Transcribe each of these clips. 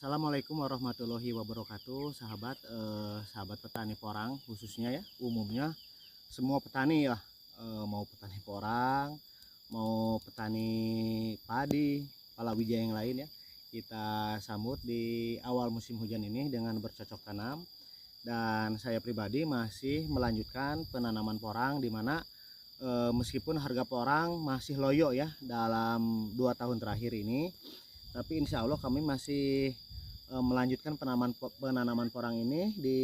Assalamualaikum warahmatullahi wabarakatuh, sahabat petani porang khususnya ya, umumnya semua petani ya, mau petani porang, mau petani padi, palawija yang lain ya. Kita sambut di awal musim hujan ini dengan bercocok tanam, dan saya pribadi masih melanjutkan penanaman porang di mana meskipun harga porang masih loyo ya dalam 2 tahun terakhir ini, tapi insya Allah kami masih melanjutkan penanaman porang ini di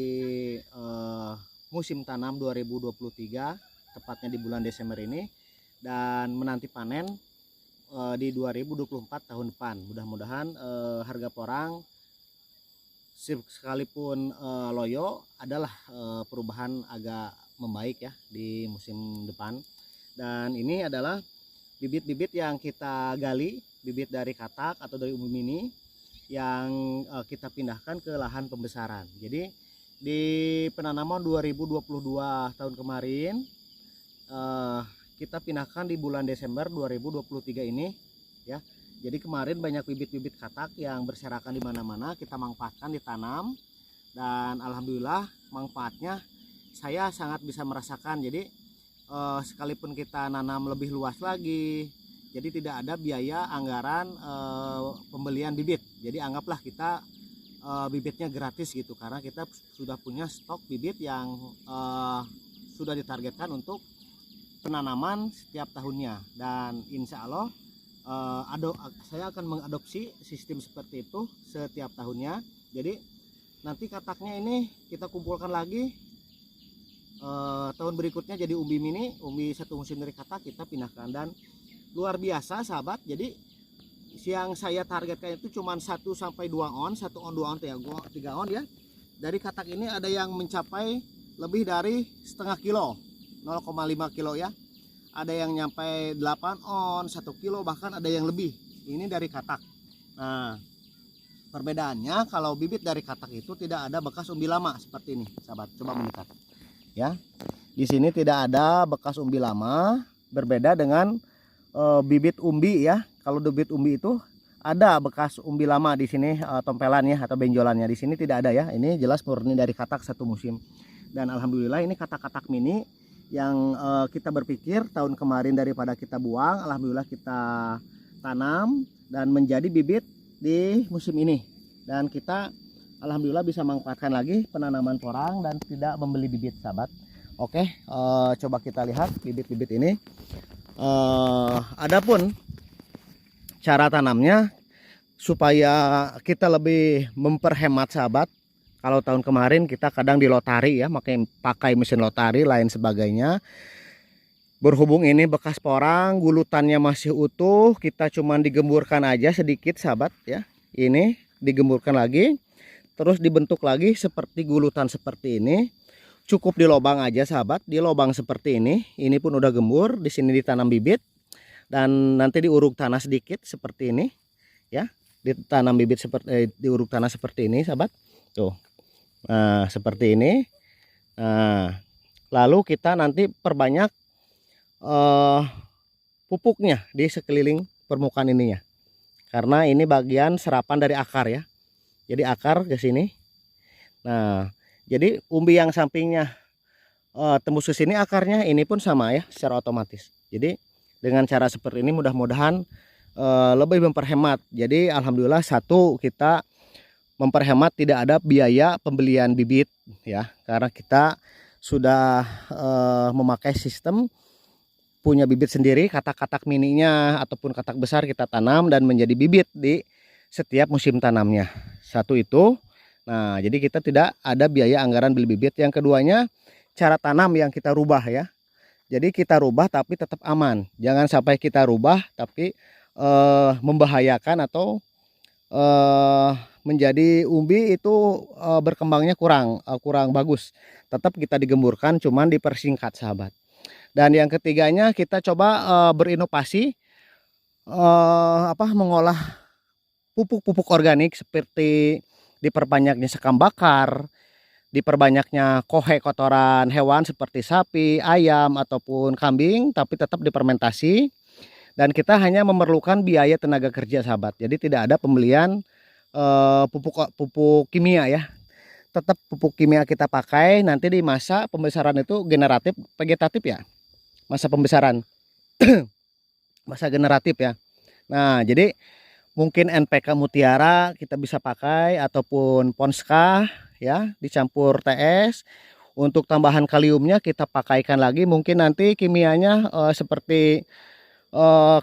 musim tanam 2023, tepatnya di bulan Desember ini, dan menanti panen di 2024 tahun depan. Mudah-mudahan harga porang sekalipun loyo adalah perubahan agak membaik ya di musim depan. Dan ini adalah bibit-bibit yang kita gali, bibit dari katak atau dari umbi mini yang kita pindahkan ke lahan pembesaran. Jadi di penanaman 2022 tahun kemarin kita pindahkan di bulan Desember 2023 ini ya. Jadi kemarin banyak bibit-bibit katak yang berserakan di mana-mana, kita manfaatkan ditanam, dan alhamdulillah manfaatnya saya sangat bisa merasakan. Jadi sekalipun kita nanam lebih luas lagi, jadi tidak ada biaya anggaran pembelian bibit. Jadi anggaplah kita bibitnya gratis gitu, karena kita sudah punya stok bibit yang sudah ditargetkan untuk penanaman setiap tahunnya. Dan insya Allah saya akan mengadopsi sistem seperti itu setiap tahunnya. Jadi nanti kataknya ini kita kumpulkan lagi tahun berikutnya jadi umbi mini, umbi satu musim dari katak kita pindahkan. Dan luar biasa sahabat, jadi yang saya targetkan itu cuma 1 sampai 2 on, 1 on 2 on 3 on ya. Dari katak ini ada yang mencapai lebih dari setengah kilo, 0,5 kilo ya. Ada yang nyampe 8 on, 1 kilo, bahkan ada yang lebih. Ini dari katak. Nah, perbedaannya kalau bibit dari katak itu tidak ada bekas umbi lama seperti ini sahabat. Coba mendekat ya. Di sini tidak ada bekas umbi lama, berbeda dengan bibit umbi ya. Kalau bibit umbi itu ada bekas umbi lama di sini, tompelannya atau benjolannya. Di sini tidak ada ya. Ini jelas murni dari katak satu musim. Dan alhamdulillah ini katak-katak mini yang kita berpikir tahun kemarin daripada kita buang, alhamdulillah kita tanam dan menjadi bibit di musim ini. Dan kita alhamdulillah bisa manfaatkan lagi penanaman porang dan tidak membeli bibit sahabat. Oke, coba kita lihat bibit-bibit ini. Adapun cara tanamnya supaya kita lebih memperhemat sahabat. Kalau tahun kemarin kita kadang di lotari ya, pakai mesin lotari lain sebagainya. Berhubung ini bekas porang, gulutannya masih utuh, kita cuman digemburkan aja sedikit sahabat ya. Ini digemburkan lagi, terus dibentuk lagi seperti gulutan seperti ini. Cukup di lubang aja sahabat, di lubang seperti ini. Ini pun udah gembur, di sini ditanam bibit dan nanti diuruk tanah sedikit seperti ini ya. Ditanam bibit seperti diuruk tanah seperti ini sahabat. Tuh. Nah, seperti ini. Nah, lalu kita nanti perbanyak pupuknya di sekeliling permukaan ininya. Karena ini bagian serapan dari akar ya. Jadi akar ke sini. Nah, jadi umbi yang sampingnya tembus ke sini akarnya, ini pun sama ya secara otomatis. Jadi dengan cara seperti ini mudah-mudahan lebih memperhemat. Jadi alhamdulillah satu, kita memperhemat tidak ada biaya pembelian bibit ya, karena kita sudah memakai sistem punya bibit sendiri, katak-katak mininya ataupun katak besar kita tanam dan menjadi bibit di setiap musim tanamnya. Satu itu. Nah, jadi kita tidak ada biaya anggaran beli bibit. Yang keduanya, cara tanam yang kita rubah ya. Jadi kita rubah tapi tetap aman. Jangan sampai kita rubah tapi membahayakan atau menjadi umbi itu berkembangnya kurang bagus. Tetap kita digemburkan, cuman dipersingkat sahabat. Dan yang ketiganya kita coba berinovasi mengolah pupuk-pupuk organik seperti diperbanyaknya sekam bakar, diperbanyaknya kohe kotoran hewan seperti sapi, ayam ataupun kambing, tapi tetap difermentasi. Dan kita hanya memerlukan biaya tenaga kerja sahabat. Jadi tidak ada pembelian pupuk kimia ya. Tetap pupuk kimia kita pakai, nanti di masa pembesaran itu generatif vegetatif ya. Masa pembesaran, masa generatif ya. Nah, jadi mungkin NPK Mutiara kita bisa pakai ataupun Ponska ya, dicampur TS. Untuk tambahan kaliumnya kita pakaikan lagi, mungkin nanti kimianya seperti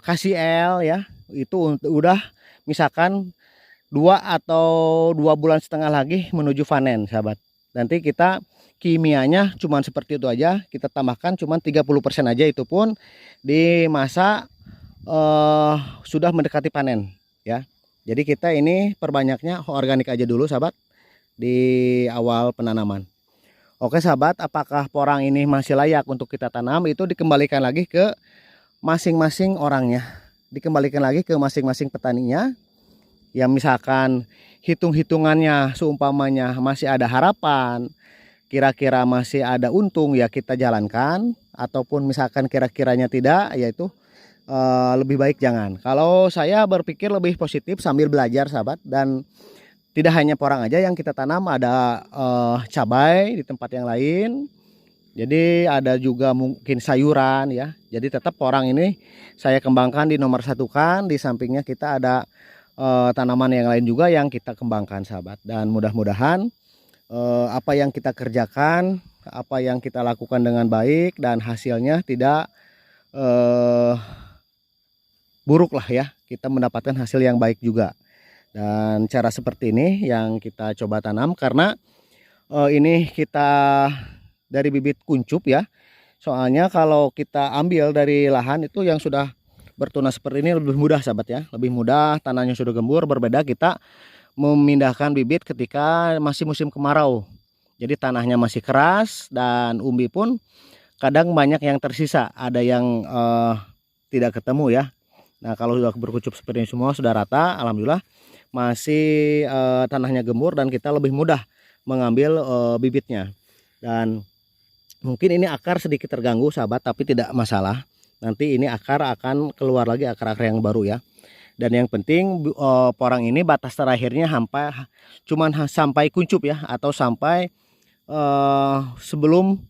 KCl ya. Itu udah misalkan 2 atau 2,5 bulan lagi menuju panen, sahabat. Nanti kita kimianya cuman seperti itu aja, kita tambahkan cuman 30% aja, itu pun di masa sudah mendekati panen ya. Jadi kita ini perbanyaknya organik aja dulu, sahabat, di awal penanaman. Oke sahabat, apakah porang ini masih layak untuk kita tanam, itu dikembalikan lagi ke masing-masing orangnya, dikembalikan lagi ke masing-masing petaninya. Ya misalkan hitung-hitungannya seumpamanya masih ada harapan, kira-kira masih ada untung, ya kita jalankan. Ataupun misalkan kira-kiranya tidak, yaitu lebih baik jangan. Kalau saya berpikir lebih positif sambil belajar, sahabat, dan tidak hanya porang aja yang kita tanam, ada cabai di tempat yang lain. Jadi ada juga mungkin sayuran ya. Jadi tetap porang ini saya kembangkan di nomor satu kan. Di sampingnya kita ada tanaman yang lain juga yang kita kembangkan, sahabat. Dan mudah-mudahan apa yang kita kerjakan, apa yang kita lakukan dengan baik, dan hasilnya tidak buruk lah ya. Kita mendapatkan hasil yang baik juga. Dan cara seperti ini yang kita coba tanam, karena ini kita dari bibit kuncup ya. Soalnya kalau kita ambil dari lahan itu yang sudah bertunas seperti ini lebih mudah, sahabat ya. Lebih mudah, tanahnya sudah gembur. Berbeda kita memindahkan bibit ketika masih musim kemarau. Jadi tanahnya masih keras dan umbi pun kadang banyak yang tersisa. Ada yang tidak ketemu ya. Nah kalau sudah berkucup seperti ini semua sudah rata, alhamdulillah masih tanahnya gembur dan kita lebih mudah mengambil bibitnya. Dan mungkin ini akar sedikit terganggu, sahabat, tapi tidak masalah. Nanti ini akar akan keluar lagi, akar-akar yang baru ya. Dan yang penting porang ini batas terakhirnya sampai kuncup ya, atau sampai sebelum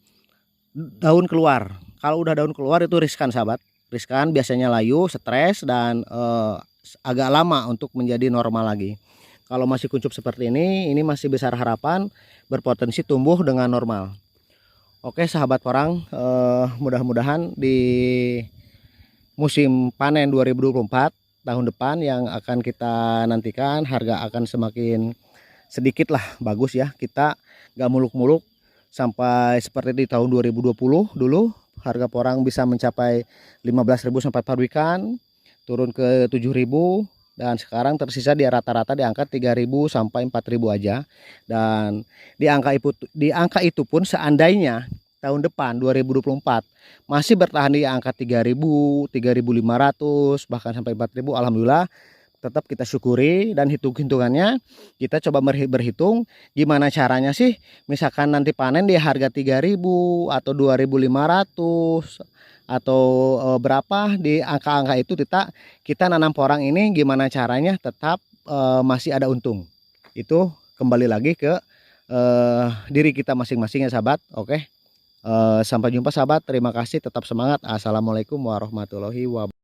daun keluar. Kalau udah daun keluar itu riskan, sahabat. Riskan, biasanya layu, stres, dan agak lama untuk menjadi normal lagi. Kalau masih kuncup seperti ini masih besar harapan berpotensi tumbuh dengan normal. Oke sahabat porang, mudah-mudahan di musim panen 2024 tahun depan yang akan kita nantikan, harga akan semakin sedikit lah bagus ya. Kita gak muluk-muluk sampai seperti di tahun 2020 dulu, harga porang bisa mencapai 15.000 sampai paruikan, turun ke 7.000, dan sekarang tersisa di rata-rata di angka 3.000 sampai 4.000 aja. Dan di angka itu pun seandainya tahun depan 2024 masih bertahan di angka 3.000, 3.500 bahkan sampai 4.000, alhamdulillah tetap kita syukuri. Dan hitung-hitungannya kita coba berhitung gimana caranya sih, misalkan nanti panen di harga 3.000 atau 2.500 atau berapa, di angka-angka itu kita nanam porang ini gimana caranya tetap masih ada untung. Itu kembali lagi ke diri kita masing-masing ya sahabat. Oke, sampai jumpa sahabat, terima kasih, tetap semangat. Assalamualaikum warahmatullahi wabarakatuh.